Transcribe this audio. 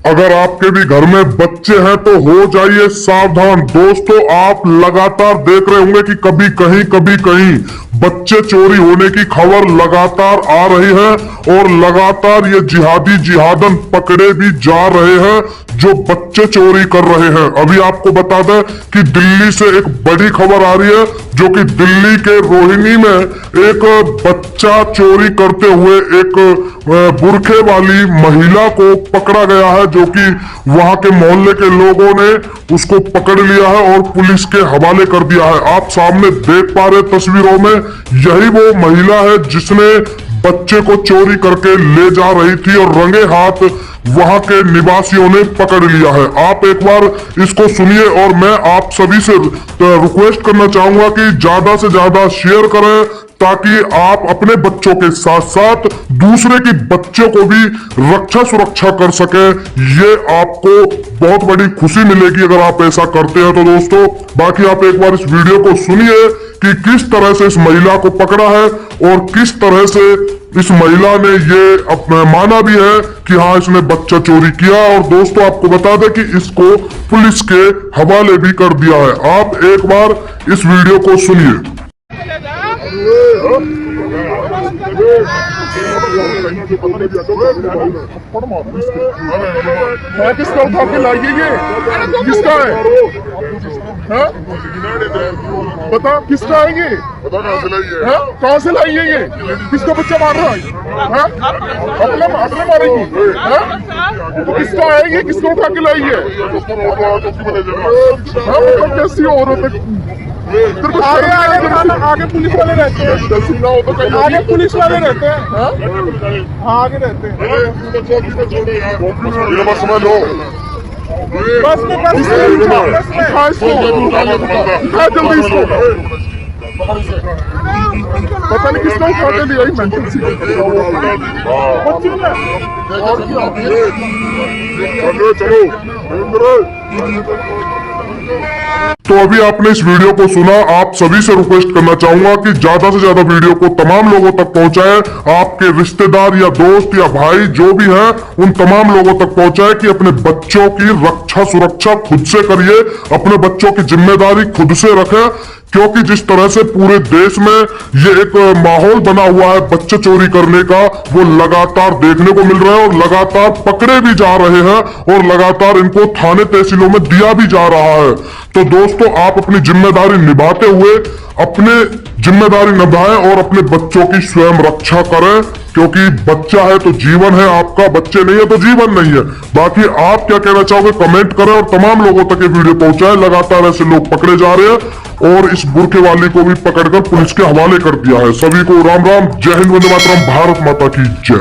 अगर आपके भी घर में बच्चे हैं तो हो जाइए सावधान। दोस्तों, आप लगातार देख रहे होंगे कि कभी कहीं बच्चे चोरी होने की खबर लगातार आ रही है और लगातार ये जिहादी जिहादन पकड़े भी जा रहे हैं जो बच्चे चोरी कर रहे हैं। अभी आपको बता दें कि दिल्ली से एक बड़ी खबर आ रही है जो कि दिल्ली के रोहिणी में एक बच्चा चोरी करते हुए एक बुरखे वाली महिला को पकड़ा गया है, जो कि वहां के मोहल्ले के लोगों ने उसको पकड़ लिया है और पुलिस के हवाले कर दिया है। आप सामने देख पा रहे तस्वीरों में, यही वो महिला है जिसने बच्चे को चोरी करके ले जा रही थी और रंगे हाथ वहां के निवासियों ने पकड़ लिया है। आप एक बार इसको सुनिए और मैं आप सभी से रिक्वेस्ट करना चाहूंगा कि ज्यादा से ज्यादा शेयर करें ताकि आप अपने बच्चों के साथ साथ दूसरे के बच्चों को भी रक्षा सुरक्षा कर सके। ये आपको बहुत बड़ी खुशी मिलेगी अगर आप ऐसा करते हैं तो दोस्तों। बाकी आप एक बार इस वीडियो को सुनिए कि किस तरह से इस महिला को पकड़ा है और किस तरह से इस महिला ने ये माना भी है कि हाँ इसने बच्चा चोरी किया। और दोस्तों आपको बता दें कि इसको पुलिस के हवाले भी कर दिया है। आप एक बार इस वीडियो को सुनिए। किसका उठा के लाइए? ये किसका है? बता किसका है ये? कहाँ से लाई है ये? किसका बच्चा मार रहा है? अपने मारेगी? तो किसका है ये? किसको उठा के लाई है? मतलब कैसी औरत है? आगे पुलिस वाले रहते हैं। आगे पुलिस वाले रहते हैं। हाँ आगे रहते हैं। बस समझ लो, बस में जल्दी इसको। पता नहीं किसको उठा के लिया मेंटल सी। तो अभी आपने इस वीडियो को सुना। आप सभी से रिक्वेस्ट करना चाहूंगा कि ज्यादा से ज्यादा वीडियो को तमाम लोगों तक पहुंचाएं। आपके रिश्तेदार या दोस्त या भाई जो भी हैं उन तमाम लोगों तक पहुंचाएं कि अपने बच्चों की रक्षा सुरक्षा खुद से करिए, अपने बच्चों की जिम्मेदारी खुद से रखें। क्योंकि जिस तरह से पूरे देश में ये एक माहौल बना हुआ है बच्चे चोरी करने का, वो लगातार देखने को मिल रहा है और लगातार पकड़े भी जा रहे हैं और लगातार इनको थाने तहसीलों में दिया भी जा रहा है। तो दोस्तों आप अपनी जिम्मेदारी निभाते हुए अपने जिम्मेदारी निभाएं और अपने बच्चों की स्वयं रक्षा करें, क्योंकि बच्चा है तो जीवन है आपका, बच्चे नहीं है तो जीवन नहीं है। बाकी आप क्या कहना चाहोगे कमेंट करें और तमाम लोगों तक ये वीडियो पहुंचाएं। लगातार ऐसे लोग पकड़े जा रहे हैं और इस बुरखे वाली को भी पकड़कर पुलिस के हवाले कर दिया है। सभी को राम राम, जय हिंद, वंदे मातरम, भारत माता की जय।